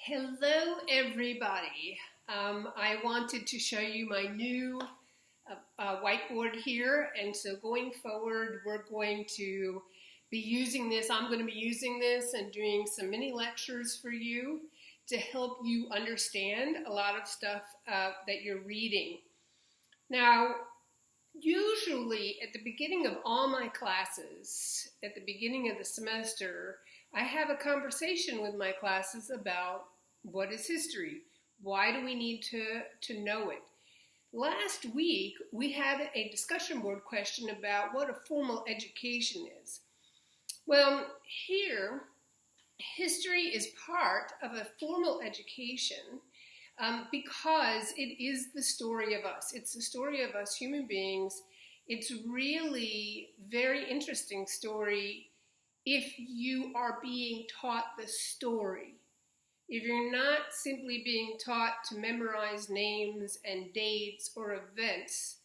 Hello, everybody. I wanted to show you my new whiteboard here, and so going forward, we're going to be using this. I'm going to be using this and doing some mini lectures for you to help you understand a lot of stuff that you're reading. Now, usually at the beginning of all my classes, at the beginning of the semester, I have a conversation with my classes about what is history? Why do we need to know it? Last week, we had a discussion board question about what a formal education is. Well, here, history is part of a formal education because it is the story of us. It's the story of us human beings. It's really very interesting story if you are being taught the story. If you're not simply being taught to memorize names and dates or events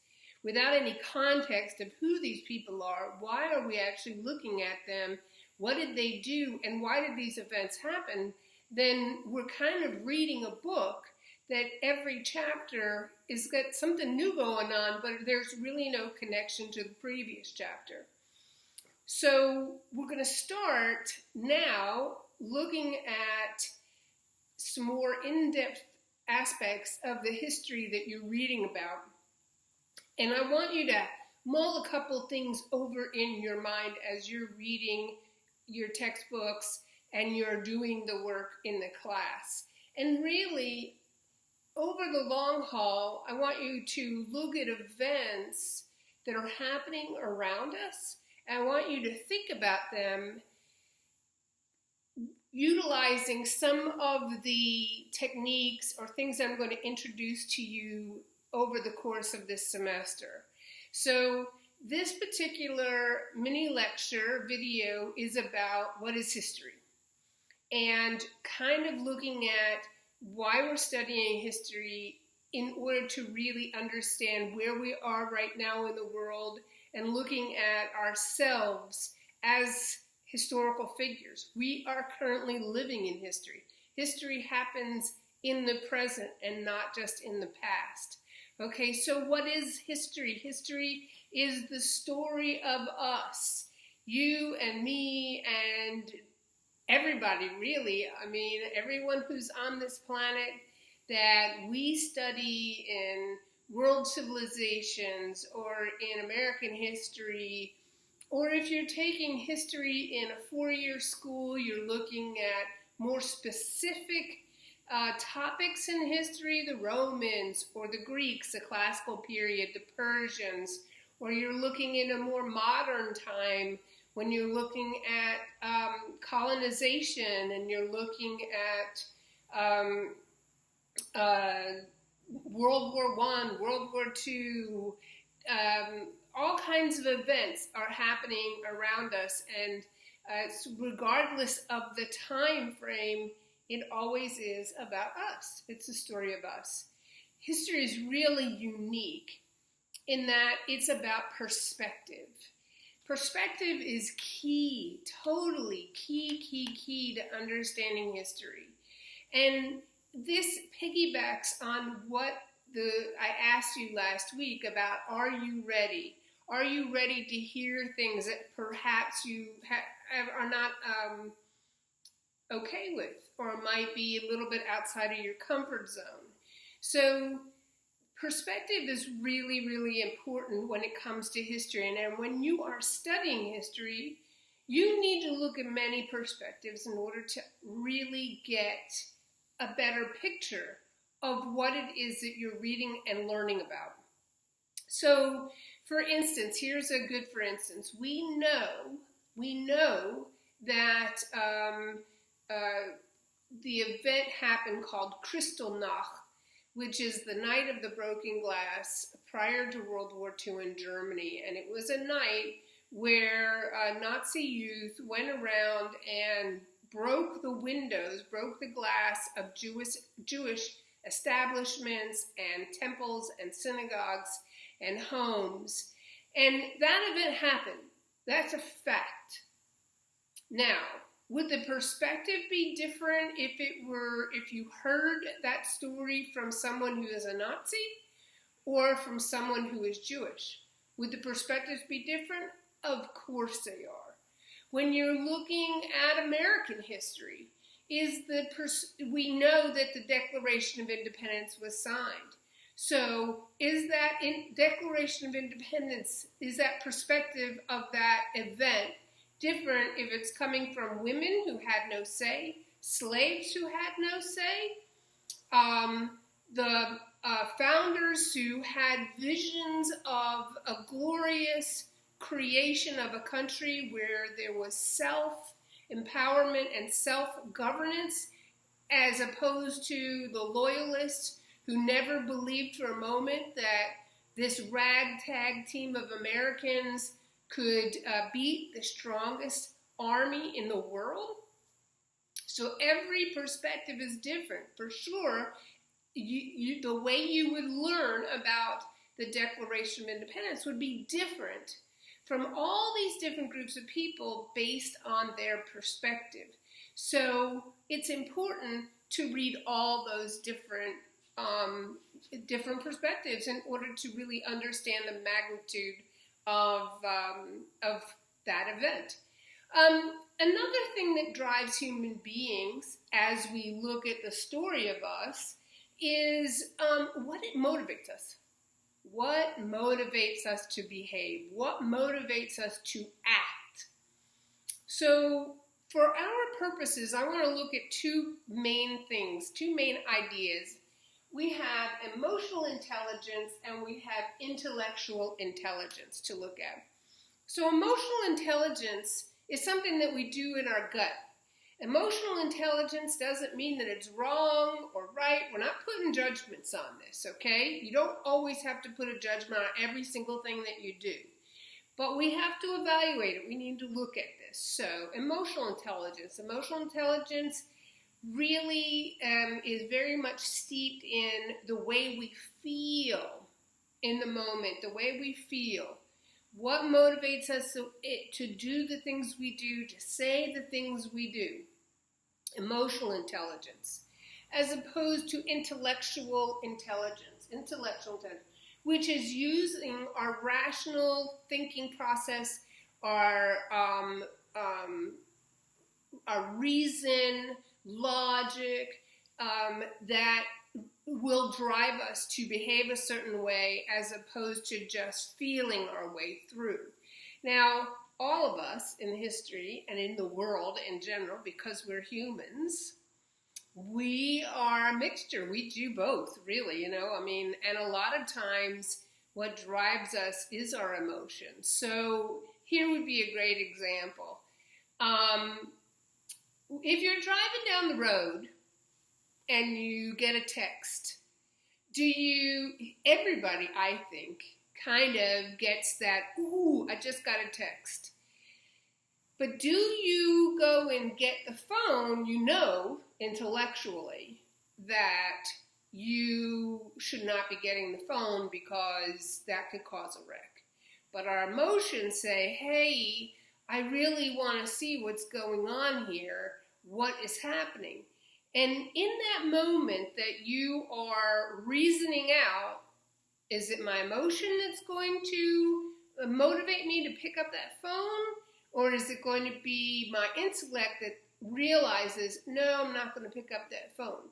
without any context of who these people are, why are we actually looking at them, what did they do, and why did these events happen, then we're kind of reading a book that every chapter is got something new going on, but there's really no connection to the previous chapter. So we're going to start now looking at some more in-depth aspects of the history that you're reading about. And I want you to mull a couple things over in your mind as you're reading your textbooks and you're doing the work in the class. And really, over the long haul, I want you to look at events that are happening around us. And I want you to think about them utilizing some of the techniques or things I'm going to introduce to you over the course of this semester. So this particular mini lecture video is about what is history and kind of looking at why we're studying history in order to really understand where we are right now in the world and looking at ourselves as historical figures. We are currently living in history. History happens in the present and not just in the past. Okay, so what is history? History is the story of us, you and me and everybody really. I mean, everyone who's on this planet that we study in world civilizations or in American history, or if you're taking history in a four-year school, you're looking at more specific topics in history, the Romans or the Greeks, the classical period, the Persians, or you're looking in a more modern time when you're looking at colonization and you're looking at World War I, World War II, all kinds of events are happening around us, and regardless of the time frame, it always is about us. It's a story of us. History is really unique in that it's about perspective. Perspective is key, totally key to understanding history. And this piggybacks on what I asked you last week about, are you ready? Are you ready to hear things that perhaps you are not okay with or might be a little bit outside of your comfort zone? So perspective is really, really important when it comes to history. And when you are studying history, you need to look at many perspectives in order to really get a better picture of what it is that you're reading and learning about. So, for instance, here's a good for instance. We know that the event happened called Kristallnacht, which is the night of the broken glass prior to World War II in Germany. And it was a night where Nazi youth went around and broke the windows, broke the glass of Jewish establishments and temples and synagogues and homes. And that event happened. That's a fact. Now, Would the perspective be different if you heard that story from someone who is a Nazi or from someone who is Jewish? Would the perspectives be different? Of course they are. When you're looking at American history, we know that the Declaration of Independence was signed. So is that Declaration of Independence, is that perspective of that event different if it's coming from women who had no say, slaves who had no say, the founders who had visions of a glorious creation of a country where there was self-empowerment and self-governance, as opposed to the loyalists who never believed for a moment that this ragtag team of Americans could beat the strongest army in the world. So every perspective is different. For sure, the way you would learn about the Declaration of Independence would be different from all these different groups of people based on their perspective. So it's important to read all those different perspectives in order to really understand the magnitude of that event. Another thing that drives human beings as we look at the story of us is what it motivates us. What motivates us to behave? What motivates us to act? So for our purposes, I want to look at two main things, two main ideas. We have emotional intelligence and we have intellectual intelligence to look at. So emotional intelligence is something that we do in our gut. Emotional intelligence doesn't mean that it's wrong or right. We're not putting judgments on this, okay? You don't always have to put a judgment on every single thing that you do. But we have to evaluate it. We need to look at this. So emotional intelligence. Emotional intelligence really is very much steeped in the way we feel in the moment, the way we feel. What motivates us to do the things we do, to say the things we do? Emotional intelligence, as opposed to intellectual intelligence, which is using our rational thinking process, our reason, logic, that will drive us to behave a certain way as opposed to just feeling our way through. Now, all of us in history and in the world in general, because we're humans, we are a mixture. We do both, really, and a lot of times what drives us is our emotions. So here would be a great example. If you're driving down the road and you get a text, everybody, I think, kind of gets that, ooh, I just got a text. But do you go and get the phone, intellectually, that you should not be getting the phone because that could cause a wreck. But our emotions say, hey, I really want to see what's going on here, what is happening. And in that moment that you are reasoning out, is it my emotion that's going to motivate me to pick up that phone? Or is it going to be my intellect that realizes, no, I'm not going to pick up that phone?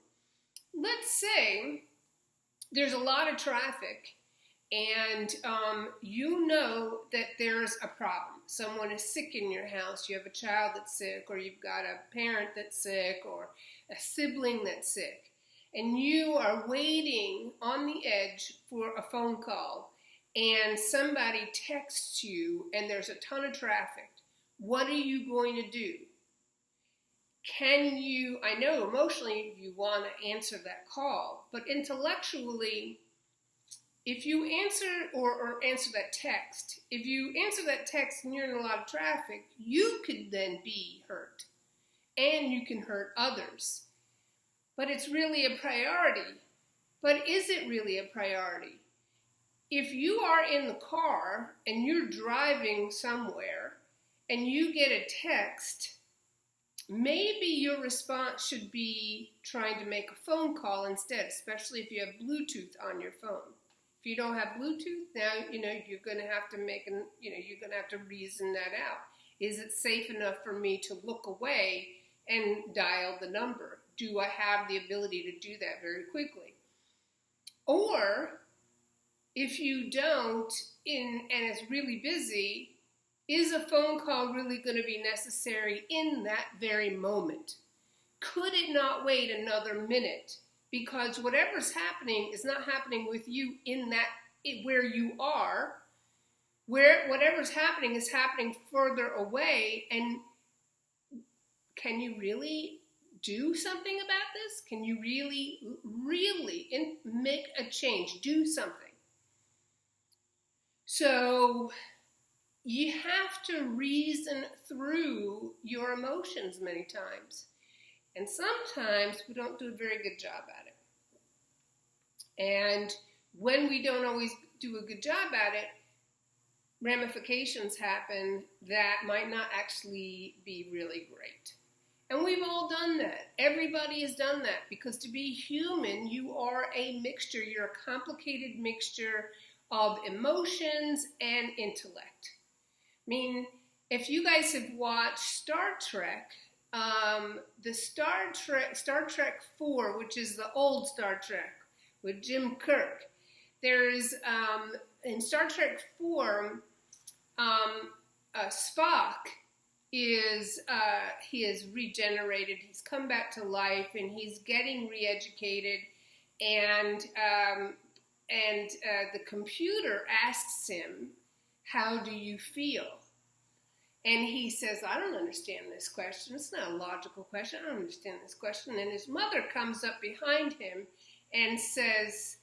Let's say there's a lot of traffic and you know that there's a problem. Someone is sick in your house, you have a child that's sick, or you've got a parent that's sick, or a sibling that's sick. And you are waiting on the edge for a phone call, and somebody texts you, and there's a ton of traffic. What are you going to do? I know emotionally you want to answer that call, but intellectually, if you answer or answer that text, if you answer that text and you're in a lot of traffic, you could then be hurt, and you can hurt others. But it's really a priority. But is it really a priority? If you are in the car and you're driving somewhere and you get a text maybe your response should be trying to make a phone call instead, especially if you have Bluetooth on your phone. If you don't have Bluetooth, now you're going to have to you're going to have to reason that out. Is it safe enough for me to look away and dial the number? Do I have the ability to do that very quickly? Or if you don't, and it's really busy, is a phone call really going to be necessary in that very moment? Could it not wait another minute? Because whatever's happening is not happening with you where you are. Whatever's happening is happening further away. And can you really do something about this? Can you really make a change? Do something. So you have to reason through your emotions many times. And sometimes we don't do a very good job at it. And when we don't always do a good job at it, ramifications happen that might not actually be really great. And we've all done that. Everybody has done that, because to be human, you are a mixture. You're a complicated mixture of emotions and intellect. I mean, if you guys have watched Star Trek, the Star Trek 4, which is the old Star Trek with Jim Kirk, there's in Star Trek 4, Spock is he is regenerated. He's come back to life, and he's getting re-educated, and the computer asks him, "How do you feel?" And he says, "I don't understand this question. It's not a logical question. I don't understand this question." And his mother comes up behind him and says,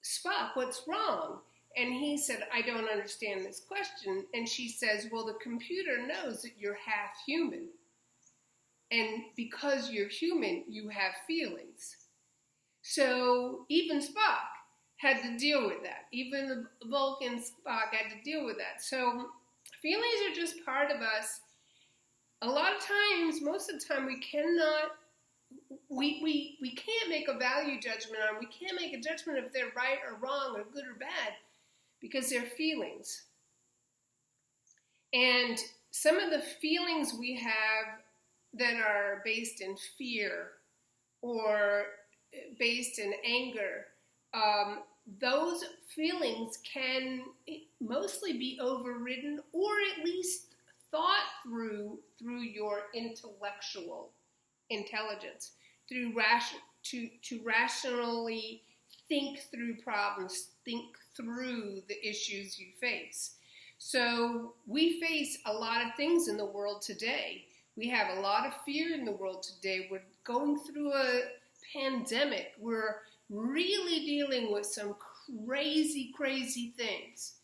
"Spock, what's wrong?" And he said, "I don't understand this question." And she says, "Well, the computer knows that you're half human. And because you're human, you have feelings." So even Spock had to deal with that. Even the Vulcan Spock had to deal with that. So feelings are just part of us. A lot of times, most of the time, we can't make a value judgment on. We can't make a judgment if they're right or wrong or good or bad, because they're feelings. And some of the feelings we have that are based in fear or based in anger, those feelings can mostly be overridden or at least thought through your intellectual intelligence, to rationally think through problems, think through the issues you face. So we face a lot of things in the world today. We have a lot of fear in the world today. We're going through a pandemic. We're really dealing with some crazy, crazy things.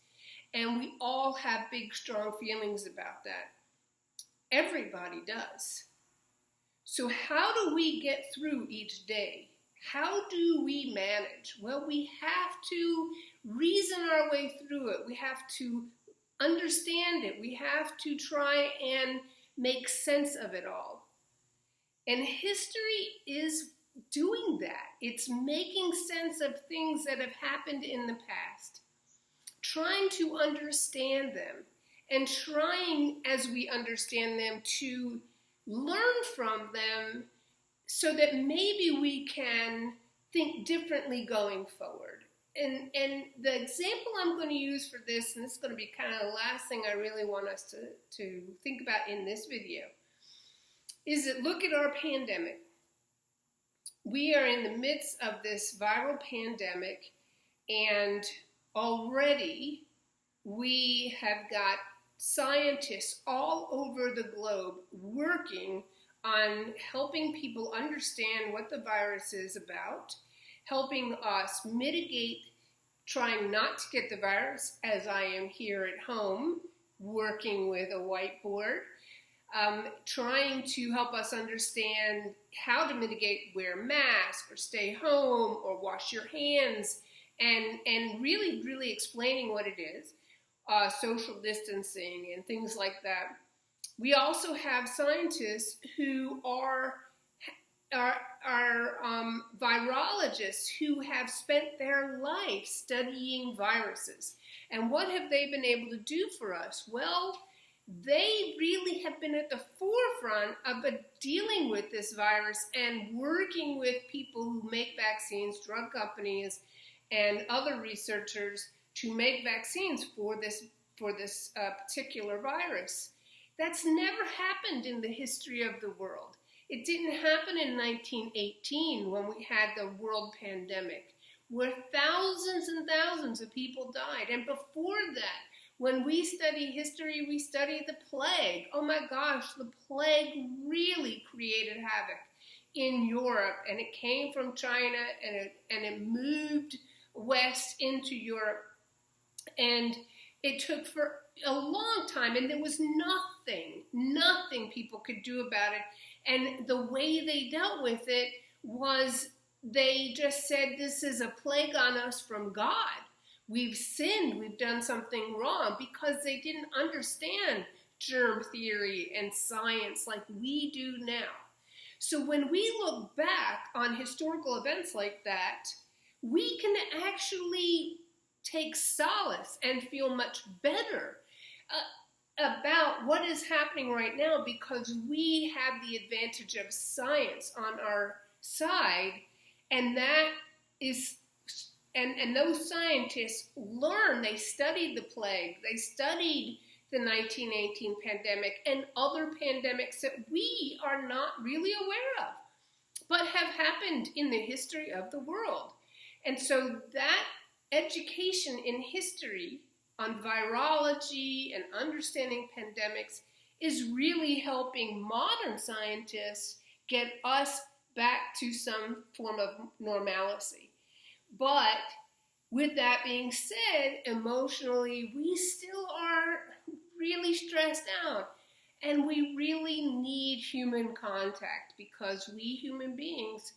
And we all have big, strong feelings about that. Everybody does. So how do we get through each day? How do we manage? Well, we have to reason our way through it. We have to understand it. We have to try and make sense of it all. And history is doing that. It's making sense of things that have happened in the past, trying to understand them, and trying, as we understand them, to learn from them so that maybe we can think differently going forward. And the example I'm going to use for this, and this is going to be kind of the last thing I really want us to think about in this video, is that look at our pandemic. We are in the midst of this viral pandemic, and already we have got scientists all over the globe working on helping people understand what the virus is about, helping us mitigate trying not to get the virus, as I am here at home working with a whiteboard, trying to help us understand how to mitigate, wear masks or stay home or wash your hands, and really, really explaining what it is, social distancing and things like that. We also have scientists who are virologists who have spent their life studying viruses. And what have they been able to do for us? Well, they really have been at the forefront of dealing with this virus and working with people who make vaccines, drug companies, and other researchers to make vaccines for this particular virus. That's never happened in the history of the world. It didn't happen in 1918 when we had the world pandemic, where thousands and thousands of people died. And before that, when we study history, we study the plague. Oh my gosh, the plague really created havoc in Europe, and it came from China, and it moved west into Europe. And it took for a long time, and there was nothing people could do about it. And the way they dealt with it was they just said, this is a plague on us from God. We've sinned, we've done something wrong, because they didn't understand germ theory and science like we do now. So when we look back on historical events like that, we can actually take solace and feel much better about what is happening right now, because we have the advantage of science on our side, and that is, and those scientists learned, they studied the plague, they studied the 1918 pandemic and other pandemics that we are not really aware of, but have happened in the history of the world. And so that education in history on virology and understanding pandemics is really helping modern scientists get us back to some form of normalcy. But with that being said, emotionally, we still are really stressed out, and we really need human contact, because we human beings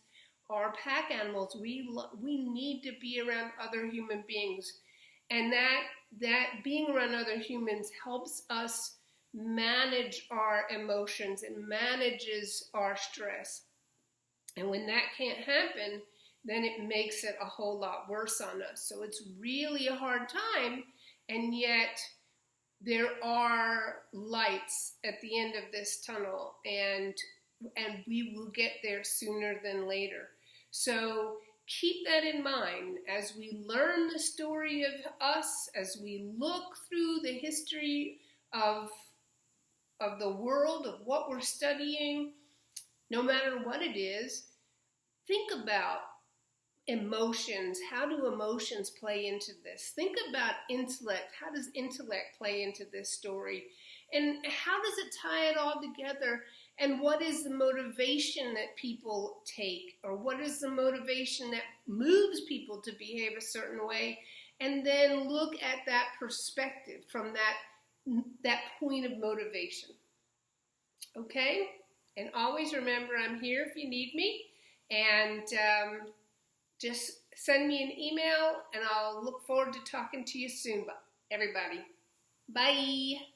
are pack animals. We need to be around other human beings, and that being around other humans helps us manage our emotions and manages our stress. And when that can't happen, then it makes it a whole lot worse on us. So it's really a hard time, and yet there are lights at the end of this tunnel, and we will get there sooner than later. So keep that in mind as we learn the story of us, as we look through the history of the world, of what we're studying, no matter what it is. Think about emotions. How do emotions play into this? Think about intellect. How does intellect play into this story? And how does it tie it all together? And what is the motivation that people take? Or what is the motivation that moves people to behave a certain way? And then look at that perspective from that point of motivation. Okay? And always remember, I'm here if you need me. And just send me an email, and I'll look forward to talking to you soon, everybody. Bye.